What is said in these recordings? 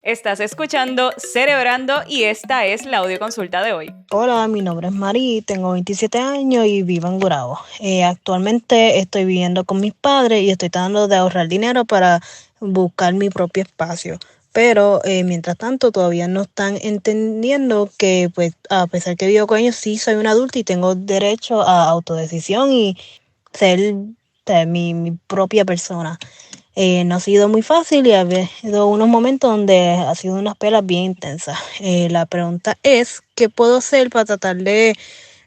Estás escuchando Cerebrando y esta es la audioconsulta de hoy. Hola, mi nombre es Mari, tengo 27 años y vivo en Gurabo. Actualmente estoy viviendo con mis padres y estoy tratando de ahorrar dinero para buscar mi propio espacio. Pero mientras tanto todavía no están entendiendo que pues a pesar que vivo con ellos sí soy un adulto y tengo derecho a autodecisión y ser mi propia persona. No ha sido muy fácil y ha habido unos momentos donde ha sido unas pelas bien intensas. La pregunta es, ¿qué puedo hacer para tratar de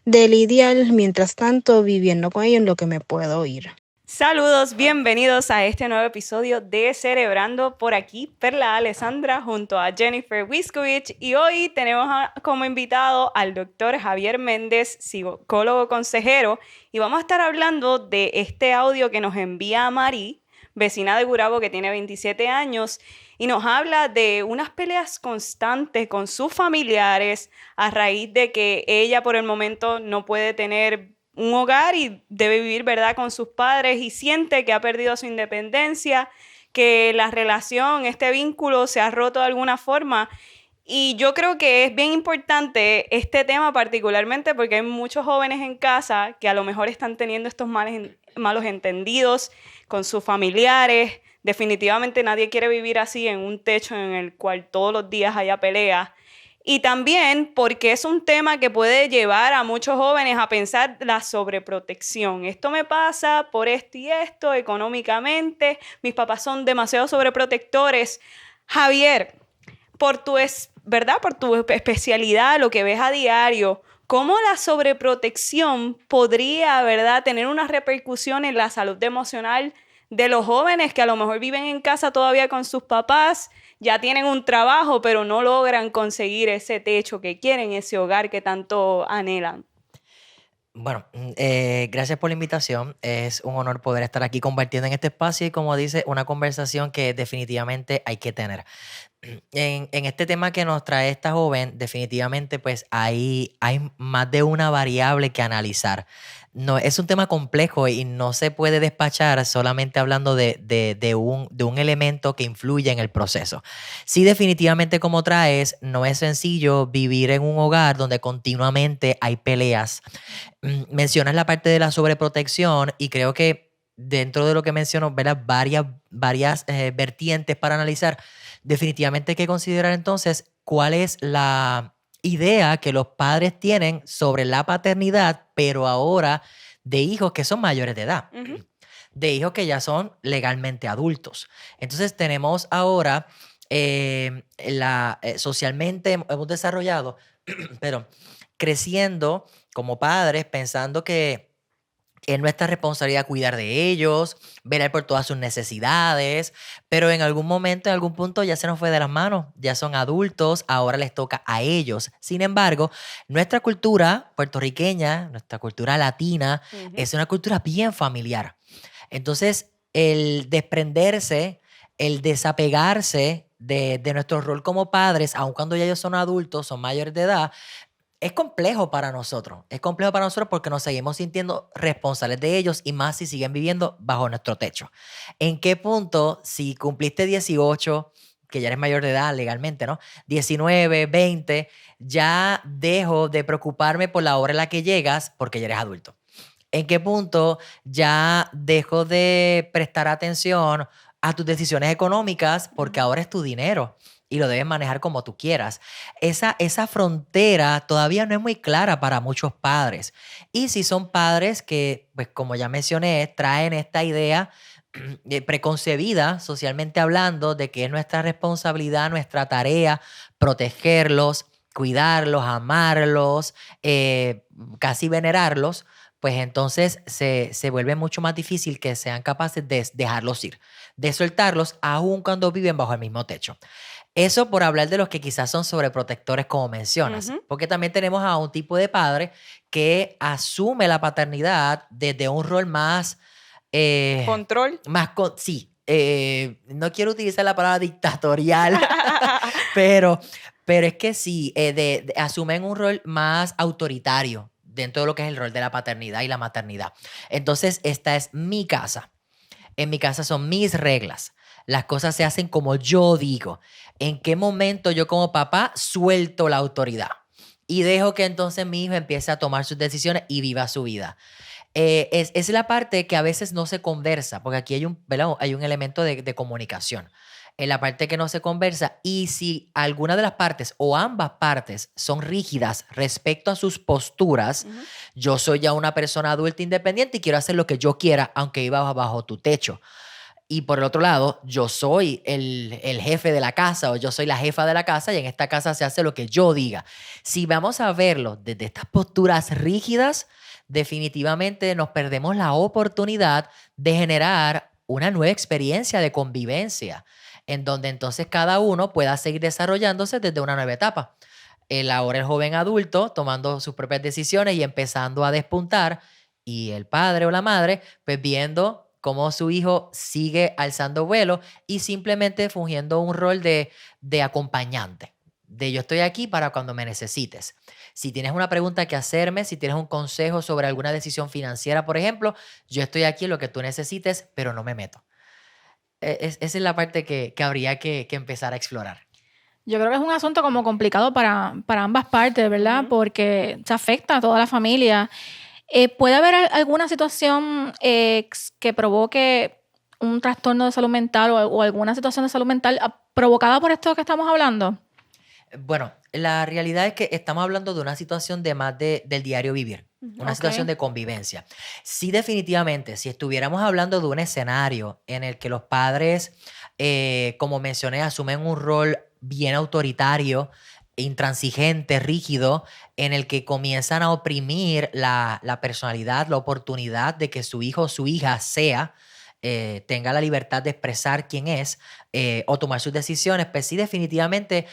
lidiar mientras tanto viviendo con ellos en lo que me puedo ir? Saludos, bienvenidos a este nuevo episodio de Cerebrando. Por aquí, Perla Alessandra junto a Jennifer Wiskovich. Y hoy tenemos como invitado al doctor Javier Méndez, psicólogo consejero. Y vamos a estar hablando de este audio que nos envía Mari, vecina de Gurabo que tiene 27 años. Y nos habla de unas peleas constantes con sus familiares a raíz de que ella por el momento no puede tener un hogar y debe vivir, ¿verdad?, con sus padres y siente que ha perdido su independencia, que la relación, este vínculo se ha roto de alguna forma. Y yo creo que es bien importante este tema particularmente porque hay muchos jóvenes en casa que a lo mejor están teniendo estos malos entendidos con sus familiares. Definitivamente nadie quiere vivir así en un techo en el cual todos los días haya peleas. Y también porque es un tema que puede llevar a muchos jóvenes a pensar la sobreprotección. Esto me pasa por esto y esto, económicamente. Mis papás son demasiado sobreprotectores. Javier, ¿verdad? Por tu especialidad, lo que ves a diario, ¿cómo la sobreprotección podría, ¿verdad?, tener una repercusión en la salud emocional de los jóvenes que a lo mejor viven en casa todavía con sus papás, ya tienen un trabajo, pero no logran conseguir ese techo que quieren, ese hogar que tanto anhelan? Bueno, gracias por la invitación. Es un honor poder estar aquí compartiendo en este espacio y, como dice, una conversación que definitivamente hay que tener. En este tema que nos trae esta joven, definitivamente pues hay más de una variable que analizar. No, es un tema complejo y no se puede despachar solamente hablando de un elemento que influye en el proceso. Sí, definitivamente, como traes, no es sencillo vivir en un hogar donde continuamente hay peleas. Mencionas la parte de la sobreprotección y creo que dentro de lo que menciono, ¿verdad? Varias vertientes para analizar. Definitivamente hay que considerar entonces cuál es la idea que los padres tienen sobre la paternidad, pero ahora de hijos que son mayores de edad, Ujú. de hijos que ya son legalmente adultos. Entonces tenemos ahora, socialmente hemos desarrollado, pero creciendo como padres pensando que es nuestra responsabilidad cuidar de ellos, velar por todas sus necesidades, pero en algún momento, en algún punto ya se nos fue de las manos, ya son adultos, ahora les toca a ellos. Sin embargo, nuestra cultura puertorriqueña, nuestra cultura latina, Ujú. es una cultura bien familiar. Entonces, el desprenderse, el desapegarse de nuestro rol como padres, aun cuando ya ellos son adultos, son mayores de edad, es complejo para nosotros. Es complejo para nosotros porque nos seguimos sintiendo responsables de ellos y más si siguen viviendo bajo nuestro techo. ¿En qué punto, si cumpliste 18, que ya eres mayor de edad legalmente, ¿no? 19, 20, ya dejo de preocuparme por la hora en la que llegas porque ya eres adulto? ¿En qué punto ya dejo de prestar atención a tus decisiones económicas porque ahora es tu dinero y lo debes manejar como tú quieras? Esa frontera todavía no es muy clara para muchos padres. Y si son padres que, pues como ya mencioné, traen esta idea preconcebida, socialmente hablando, de que es nuestra responsabilidad, nuestra tarea, protegerlos, cuidarlos, amarlos, casi venerarlos, pues entonces se vuelve mucho más difícil que sean capaces de dejarlos ir, de soltarlos, aun cuando viven bajo el mismo techo. Eso por hablar de los que quizás son sobreprotectores, como mencionas, Ujú. porque también tenemos a un tipo de padre que asume la paternidad desde un rol más, Control. sí, no quiero utilizar la palabra dictatorial, pero, pero es que sí, asumen un rol más autoritario dentro de lo que es el rol de la paternidad y la maternidad. Entonces, esta es mi casa. En mi casa son mis reglas. Las cosas se hacen como yo digo. ¿En qué momento yo como papá suelto la autoridad? Y dejo que entonces mi hijo empiece a tomar sus decisiones y viva su vida. Es la parte que a veces no se conversa, porque aquí hay ¿verdad? Hay un elemento de comunicación. En la parte que no se conversa, y si alguna de las partes o ambas partes son rígidas respecto a sus posturas, yo soy ya una persona adulta independiente y quiero hacer lo que yo quiera, aunque viva bajo tu techo. Y por el otro lado, yo soy el jefe de la casa o yo soy la jefa de la casa y en esta casa se hace lo que yo diga. Si vamos a verlo desde estas posturas rígidas, definitivamente nos perdemos la oportunidad de generar una nueva experiencia de convivencia, en donde entonces cada uno pueda seguir desarrollándose desde una nueva etapa. Ahora el joven adulto tomando sus propias decisiones y empezando a despuntar, y el padre o la madre pues viendo cómo su hijo sigue alzando vuelo y simplemente fungiendo un rol de acompañante, de yo estoy aquí para cuando me necesites. Si tienes una pregunta que hacerme, si tienes un consejo sobre alguna decisión financiera, por ejemplo, yo estoy aquí en lo que tú necesites, pero no me meto. Esa es la parte que habría que empezar a explorar. Yo creo que es un asunto como complicado para ambas partes, ¿verdad? Porque se afecta a toda la familia. ¿Puede haber alguna situación que provoque un trastorno de salud mental o alguna situación de salud mental provocada por esto que estamos hablando? Bueno, la realidad es que estamos hablando de una situación de más del diario vivir, una situación de convivencia. Sí, definitivamente, si estuviéramos hablando de un escenario en el que los padres, como mencioné, asumen un rol bien autoritario, intransigente, rígido, en el que comienzan a oprimir la personalidad, la oportunidad de que su hijo o su hija tenga la libertad de expresar quién es o tomar sus decisiones, pues sí, definitivamente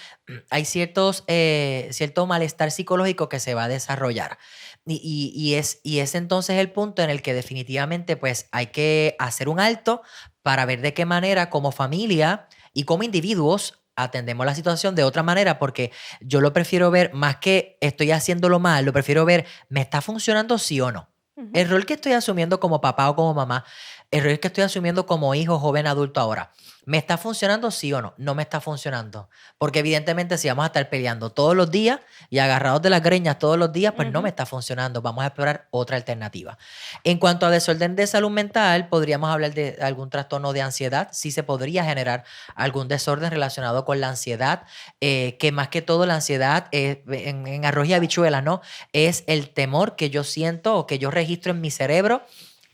hay cierto malestar psicológico que se va a desarrollar. Y es entonces el punto en el que definitivamente pues hay que hacer un alto para ver de qué manera como familia y como individuos atendemos la situación de otra manera, porque yo lo prefiero ver, más que estoy haciéndolo mal, lo prefiero ver, ¿me está funcionando sí o no? El rol que estoy asumiendo como papá o como mamá, el rol que estoy asumiendo como hijo, joven, adulto ahora, ¿me está funcionando sí o no? No me está funcionando. Porque evidentemente si vamos a estar peleando todos los días y agarrados de las greñas todos los días, pues no me está funcionando. Vamos a explorar otra alternativa. En cuanto a desorden de salud mental, podríamos hablar de algún trastorno de ansiedad. Sí se podría generar algún desorden relacionado con la ansiedad, que más que todo la ansiedad, en arroz y habichuelas, ¿no? Es el temor que yo siento o que yo registro en mi cerebro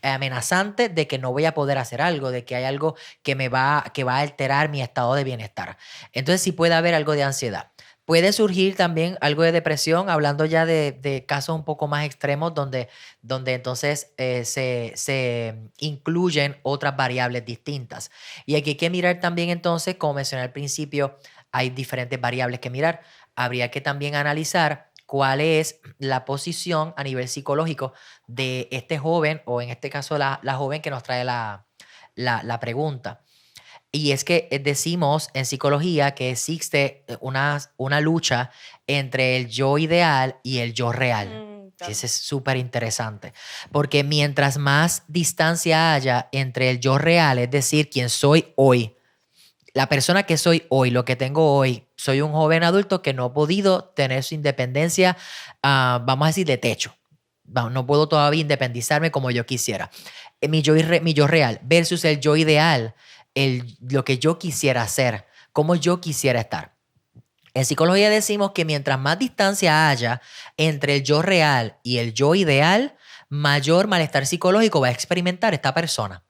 amenazante de que no voy a poder hacer algo, de que hay algo que va a alterar mi estado de bienestar. Entonces sí puede haber algo de ansiedad. Puede surgir también algo de depresión, hablando ya de casos un poco más extremos donde entonces se incluyen otras variables distintas. Y aquí hay que mirar también entonces, como mencioné al principio, hay diferentes variables que mirar. Habría que también analizar cuál es la posición a nivel psicológico de este joven, o en este caso la joven que nos trae la pregunta. Y es que decimos en psicología que existe una lucha entre el yo ideal y el yo real. Eso es súper interesante, porque mientras más distancia haya entre el yo real, es decir, quién soy hoy, la persona que soy hoy, lo que tengo hoy, soy un joven adulto que no ha podido tener su independencia, vamos a decir, de techo. No puedo todavía independizarme como yo quisiera. Mi yo real versus el yo ideal, lo que yo quisiera hacer, cómo yo quisiera estar. En psicología decimos que mientras más distancia haya entre el yo real y el yo ideal, mayor malestar psicológico va a experimentar esta persona.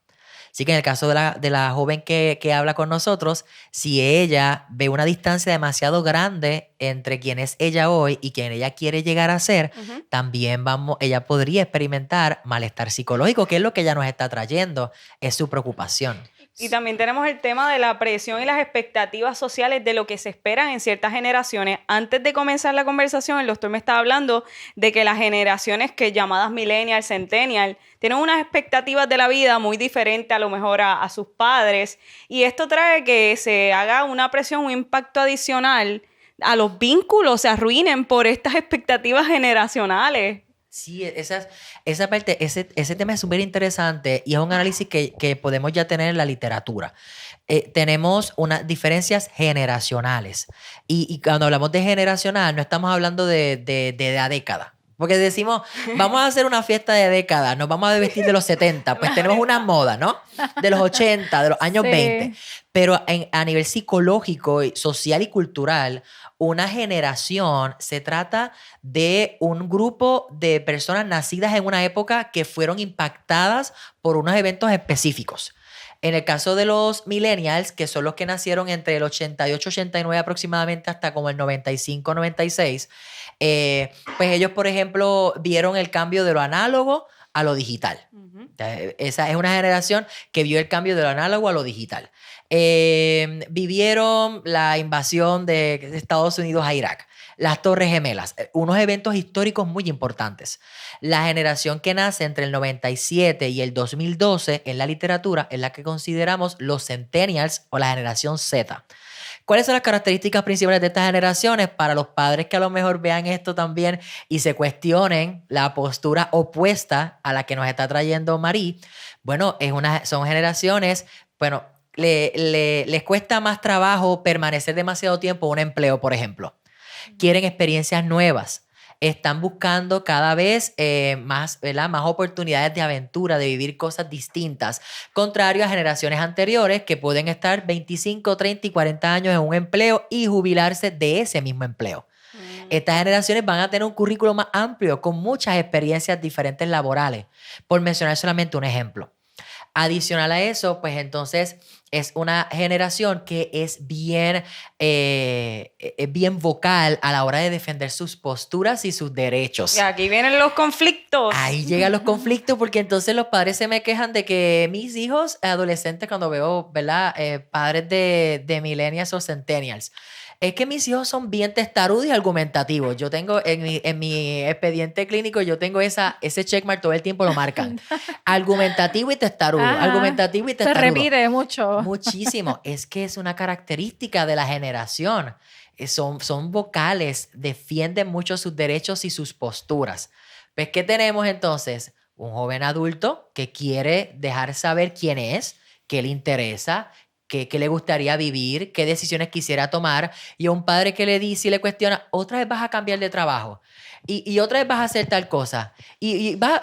Así que en el caso de la joven que habla con nosotros, si ella ve una distancia demasiado grande entre quien es ella hoy y quien ella quiere llegar a ser, también ella podría experimentar malestar psicológico, que es lo que ella nos está trayendo, es su preocupación. Y también tenemos el tema de la presión y las expectativas sociales de lo que se esperan en ciertas generaciones. Antes de comenzar la conversación, el doctor me estaba hablando de que las generaciones que llamadas millennial, centennial, tienen unas expectativas de la vida muy diferentes a lo mejor a sus padres. Y esto trae que se haga una presión, un impacto adicional a los vínculos, se arruinen por estas expectativas generacionales. Sí, esa parte, ese tema es súper interesante y es un análisis que podemos ya tener en la literatura. tenemos unas diferencias generacionales. Y cuando hablamos de generacional, no estamos hablando de la década. Porque decimos, vamos a hacer una fiesta de décadas, nos vamos a vestir de los 70, pues tenemos una moda, ¿no? De los 80, de los años 20. Pero a nivel psicológico, social y cultural, una generación se trata de un grupo de personas nacidas en una época que fueron impactadas por unos eventos específicos. En el caso de los millennials, que son los que nacieron entre el 88-89 aproximadamente hasta como el 95-96, pues ellos, por ejemplo, vieron el cambio de lo análogo a lo digital. Esa es una generación que vio el cambio de lo análogo a lo digital. Vivieron la invasión de Estados Unidos a Irak, las Torres Gemelas, unos eventos históricos muy importantes. La generación que nace entre el 97 y el 2012 en la literatura es la que consideramos los centennials o la generación Z. ¿Cuáles son las características principales de estas generaciones? Para los padres que a lo mejor vean esto también y se cuestionen la postura opuesta a la que nos está trayendo Marí, bueno, son generaciones, bueno, les cuesta más trabajo permanecer demasiado tiempo en un empleo, por ejemplo. Quieren experiencias nuevas. Están buscando cada vez más oportunidades de aventura, de vivir cosas distintas, contrario a generaciones anteriores que pueden estar 25, 30 y 40 años en un empleo y jubilarse de ese mismo empleo. Estas generaciones van a tener un currículo más amplio con muchas experiencias diferentes laborales, por mencionar solamente un ejemplo. Adicional a eso, pues entonces es una generación que es bien vocal a la hora de defender sus posturas y sus derechos. Y aquí vienen los conflictos. Ahí llegan los conflictos porque entonces los padres se me quejan de que mis hijos adolescentes, cuando veo, ¿verdad? Padres de millennials o centennials, es que mis hijos son bien testarudos y argumentativos. Yo tengo en mi expediente clínico, yo tengo ese checkmark todo el tiempo, lo marcan. Argumentativo y testarudo. Ajá. Argumentativo y testarudo. Se repite mucho. Muchísimo. Es que es una característica de la generación. Son vocales, defienden mucho sus derechos y sus posturas. Pues, ¿qué tenemos entonces? Un joven adulto que quiere dejar saber quién es, qué le interesa, qué le gustaría vivir, qué decisiones quisiera tomar, y a un padre que le dice y le cuestiona, otra vez vas a cambiar de trabajo, y otra vez vas a hacer tal cosa, y vas...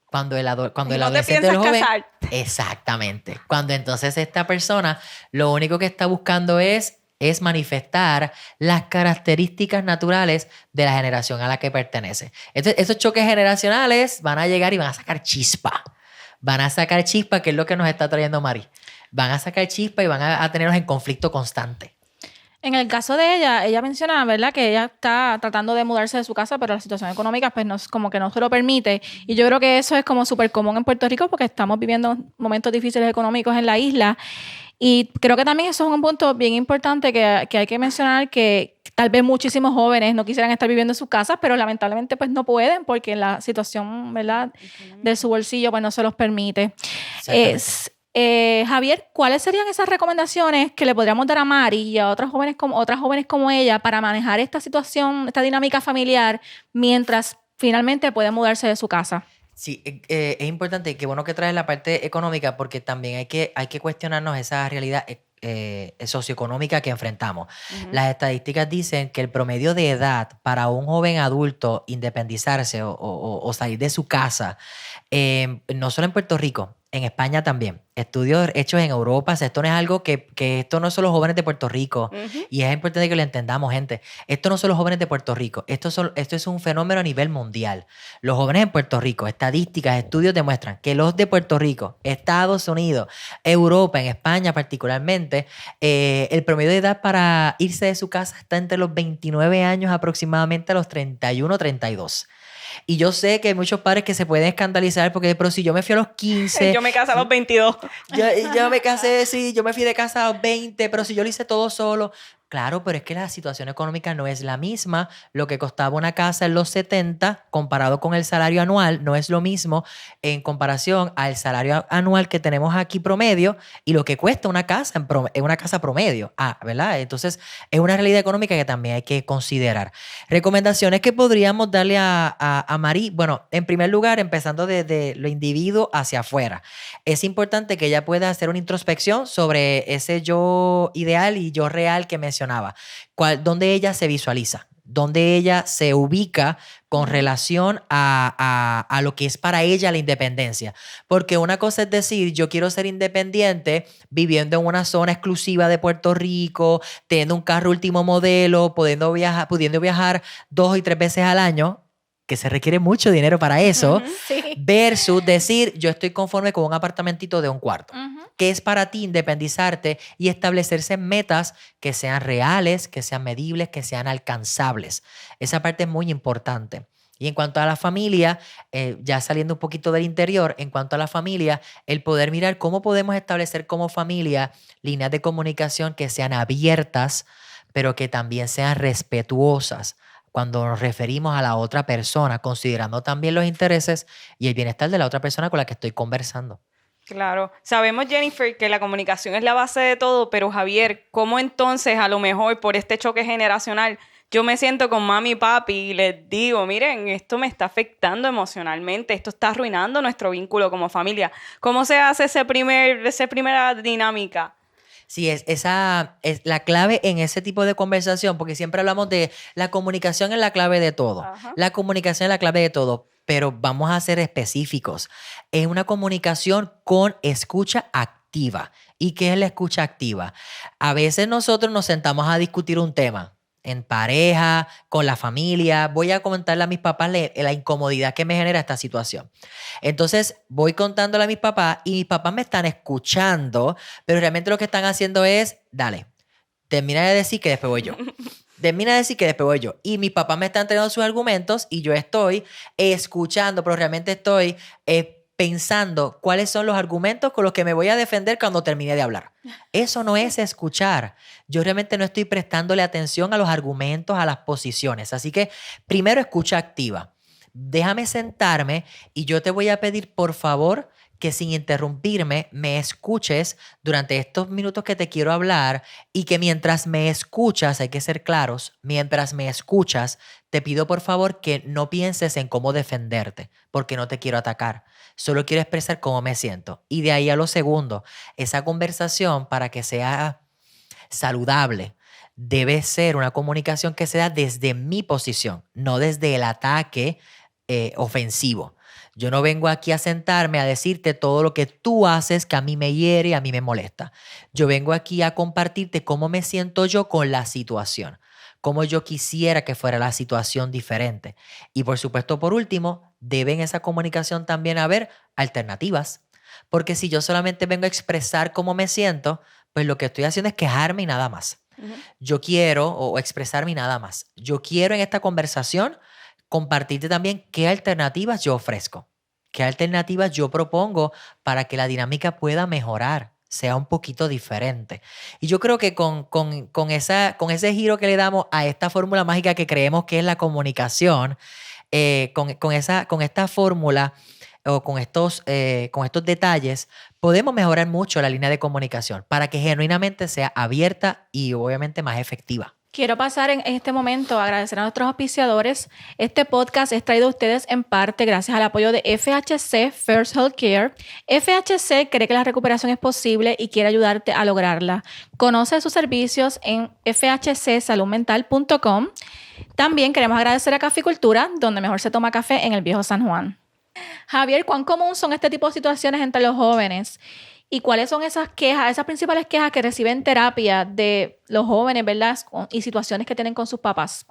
Cuando el adolescente o el joven... Casar. Exactamente. Cuando entonces esta persona lo único que está buscando es manifestar las características naturales de la generación a la que pertenece. Entonces, esos choques generacionales van a llegar y van a sacar chispa. Van a sacar chispa, que es lo que nos está trayendo Mari. Van a sacar chispa y van a tenernos en conflicto constante. En el caso de ella menciona, ¿verdad?, que ella está tratando de mudarse de su casa, pero la situación económica pues como que no se lo permite. Y yo creo que eso es como súper común en Puerto Rico porque estamos viviendo momentos difíciles económicos en la isla. Y creo que también eso es un punto bien importante que hay que mencionar, que tal vez muchísimos jóvenes no quisieran estar viviendo en sus casas, pero lamentablemente pues no pueden porque la situación, ¿verdad?, de su bolsillo pues no se los permite. Javier, ¿cuáles serían esas recomendaciones que le podríamos dar a Mari y a otras jóvenes como ella para manejar esta situación, esta dinámica familiar, mientras finalmente puede mudarse de su casa? Sí, es importante y qué bueno que traes la parte económica porque también hay que cuestionarnos esa realidad socioeconómica que enfrentamos. Las estadísticas dicen que el promedio de edad para un joven adulto independizarse o salir de su casa, no solo en Puerto Rico, en España también. Estudios hechos en Europa, esto no es algo que esto no son los jóvenes de Puerto Rico. Y es importante que lo entendamos, gente. Esto no son los jóvenes de Puerto Rico. Esto es un fenómeno a nivel mundial. Los jóvenes en Puerto Rico, estadísticas, estudios demuestran que los de Puerto Rico, Estados Unidos, Europa, en España particularmente, el promedio de edad para irse de su casa está entre los 29 años aproximadamente a los 31, 32. Y yo sé que hay muchos padres que se pueden escandalizar porque, pero si yo me fui a los 15... Yo me casé a los 22. Yo me casé, sí, yo me fui de casa a los 20, pero si yo lo hice todo solo... Claro, pero es que la situación económica no es la misma. Lo que costaba una casa en los 70 comparado con el salario anual no es lo mismo en comparación al salario anual que tenemos aquí promedio y lo que cuesta una casa en una casa promedio. ¿Verdad? Entonces es una realidad económica que también hay que considerar. Recomendaciones que podríamos darle a Mari. Bueno, en primer lugar, empezando desde lo individuo hacia afuera. Es importante que ella pueda hacer una introspección sobre ese yo ideal y yo real que mencionaba. ¿Dónde ella se visualiza? ¿Dónde ella se ubica con relación a lo que es para ella la independencia? Porque una cosa es decir, yo quiero ser independiente viviendo en una zona exclusiva de Puerto Rico, teniendo un carro último modelo, pudiendo viajar 2 y 3 veces al año, que se requiere mucho dinero para eso, Sí. versus decir, yo estoy conforme con un apartamentito de un cuarto. Ujú. ¿Qué es para ti independizarte y establecerse metas que sean reales, que sean medibles, que sean alcanzables? Esa parte es muy importante. Y en cuanto a la familia, ya saliendo un poquito del interior, en cuanto a la familia, el poder mirar cómo podemos establecer como familia líneas de comunicación que sean abiertas, pero que también sean respetuosas cuando nos referimos a la otra persona, considerando también los intereses y el bienestar de la otra persona con la que estoy conversando. Claro. Sabemos, Jennifer, que la comunicación es la base de todo, pero Javier, ¿cómo entonces a lo mejor por este choque generacional yo me siento con mami y papi y les digo, miren, esto me está afectando emocionalmente, esto está arruinando nuestro vínculo como familia? ¿Cómo se hace esa primera dinámica? Sí, esa es la clave en ese tipo de conversación, porque siempre hablamos de la comunicación es la clave de todo. Ajá. La comunicación es la clave de todo, pero vamos a ser específicos. Es una comunicación con escucha activa. ¿Y qué es la escucha activa? A veces nosotros nos sentamos a discutir un tema en pareja, con la familia. Voy a comentarle a mis papás la incomodidad que me genera esta situación. Entonces voy contándole a mis papás y mis papás me están escuchando, pero realmente lo que están haciendo es, dale, termina de decir que después voy yo. Termina de decir que después voy yo. Y mis papás me están entregando sus argumentos y yo estoy escuchando, pero realmente estoy pensando cuáles son los argumentos con los que me voy a defender cuando termine de hablar. Eso no es escuchar. Yo realmente no estoy prestándole atención a los argumentos, a las posiciones. Así que primero escucha activa. Déjame sentarme y yo te voy a pedir, por favor, que sin interrumpirme me escuches durante estos minutos que te quiero hablar y que mientras me escuchas, hay que ser claros, mientras me escuchas, te pido por favor que no pienses en cómo defenderte, porque no te quiero atacar. Solo quiero expresar cómo me siento. Y de ahí a lo segundo, esa conversación para que sea saludable debe ser una comunicación que sea desde mi posición, no desde el ataque ofensivo. Yo no vengo aquí a sentarme a decirte todo lo que tú haces que a mí me hiere y a mí me molesta. Yo vengo aquí a compartirte cómo me siento yo con la situación, cómo yo quisiera que fuera la situación diferente. Y por supuesto, por último, debe en esa comunicación también haber alternativas. Porque si yo solamente vengo a expresar cómo me siento, pues lo que estoy haciendo es quejarme y nada más. Yo quiero, o expresarme y nada más. Yo quiero en esta conversación compartirte también qué alternativas yo ofrezco, qué alternativas yo propongo para que la dinámica pueda mejorar, sea un poquito diferente. Y yo creo que con ese giro que le damos a esta fórmula mágica que creemos que es la comunicación, con esta fórmula o con estos detalles, podemos mejorar mucho la línea de comunicación para que genuinamente sea abierta y obviamente más efectiva. Quiero pasar en este momento a agradecer a nuestros auspiciadores. Este podcast es traído a ustedes en parte gracias al apoyo de FHC First Healthcare. FHC cree que la recuperación es posible y quiere ayudarte a lograrla. Conoce sus servicios en fhcsaludmental.com. También queremos agradecer a Caficultura, donde mejor se toma café en el Viejo San Juan. Javier, ¿cuán común son este tipo de situaciones entre los jóvenes? ¿Y cuáles son esas quejas, esas principales quejas que reciben terapia de los jóvenes, ¿verdad? Y situaciones que tienen con sus papás?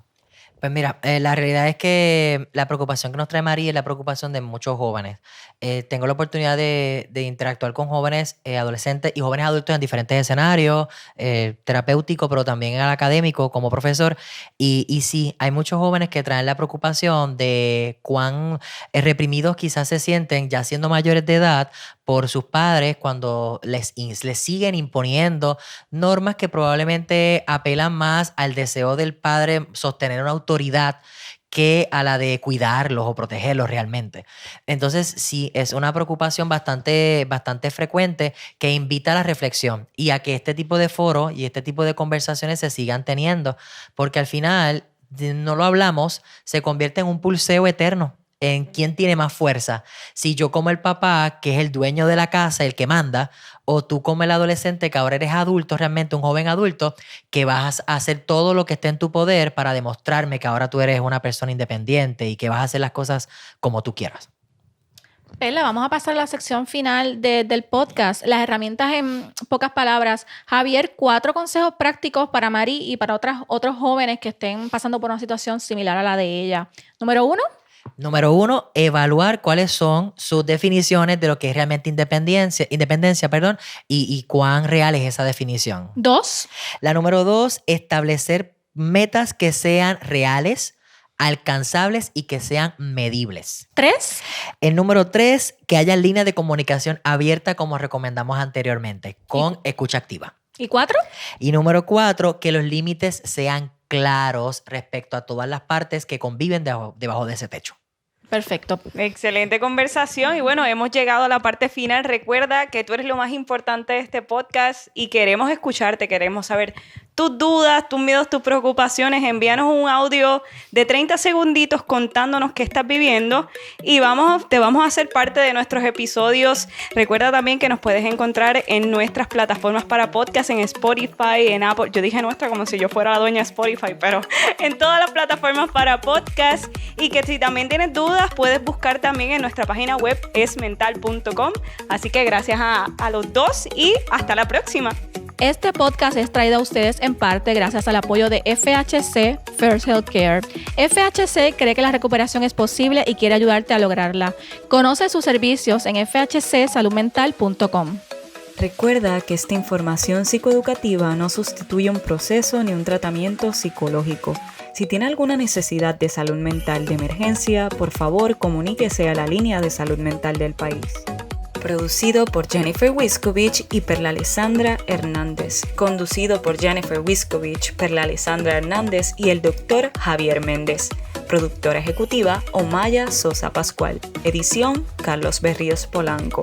Pues mira, la realidad es que la preocupación que nos trae María es la preocupación de muchos jóvenes. Tengo la oportunidad de interactuar con jóvenes adolescentes y jóvenes adultos en diferentes escenarios, terapéuticos, pero también en el académico como profesor. Y sí, hay muchos jóvenes que traen la preocupación de cuán reprimidos quizás se sienten ya siendo mayores de edad por sus padres cuando les siguen imponiendo normas que probablemente apelan más al deseo del padre sostener una autoridad que a la de cuidarlos o protegerlos realmente. Entonces, sí, es una preocupación bastante frecuente que invita a la reflexión y a que este tipo de foros y este tipo de conversaciones se sigan teniendo, porque al final, si no lo hablamos, se convierte en un pulseo eterno en quién tiene más fuerza. Si yo como el papá, que es el dueño de la casa, el que manda, o tú como el adolescente, que ahora eres adulto, realmente un joven adulto, que vas a hacer todo lo que esté en tu poder para demostrarme que ahora tú eres una persona independiente y que vas a hacer las cosas como tú quieras. Perla, vamos a pasar a la sección final del podcast. Las herramientas en pocas palabras. Javier, 4 consejos prácticos para Mari y para otros jóvenes que estén pasando por una situación similar a la de ella. Número 1. Número 1, evaluar cuáles son sus definiciones de lo que es realmente independencia, y cuán real es esa definición. 2. La número 2, establecer metas que sean reales, alcanzables y que sean medibles. 3. El número 3, que haya líneas de comunicación abierta como recomendamos anteriormente, con escucha activa. ¿Y 4? Y número 4, que los límites sean claros respecto a todas las partes que conviven debajo de ese techo. Perfecto. Excelente conversación y bueno, hemos llegado a la parte final. Recuerda que tú eres lo más importante de este podcast y queremos escucharte, queremos saber tus dudas, tus miedos, tus preocupaciones. Envíanos un audio de 30 segunditos contándonos qué estás viviendo y te vamos a hacer parte de nuestros episodios. Recuerda también que nos puedes encontrar en nuestras plataformas para podcast, en Spotify, en Apple. Yo dije nuestra como si yo fuera la dueña de Spotify, pero en todas las plataformas para podcast. Y que si también tienes dudas, puedes buscar también en nuestra página web esmental.com. Así que gracias a los dos y hasta la próxima. Este podcast es traído a ustedes en parte gracias al apoyo de FHC First Healthcare. FHC cree que la recuperación es posible y quiere ayudarte a lograrla. Conoce sus servicios en fhcsaludmental.com. Recuerda que esta información psicoeducativa no sustituye un proceso ni un tratamiento psicológico. Si tiene alguna necesidad de salud mental de emergencia, por favor comuníquese a la línea de salud mental del país. Producido por Jennifer Wiskovich y Perla Alessandra Hernández. Conducido por Jennifer Wiskovich, Perla Alessandra Hernández y el Dr. Javier Méndez. Productora ejecutiva Omaya Sosa Pascual. Edición Carlos Berríos Polanco.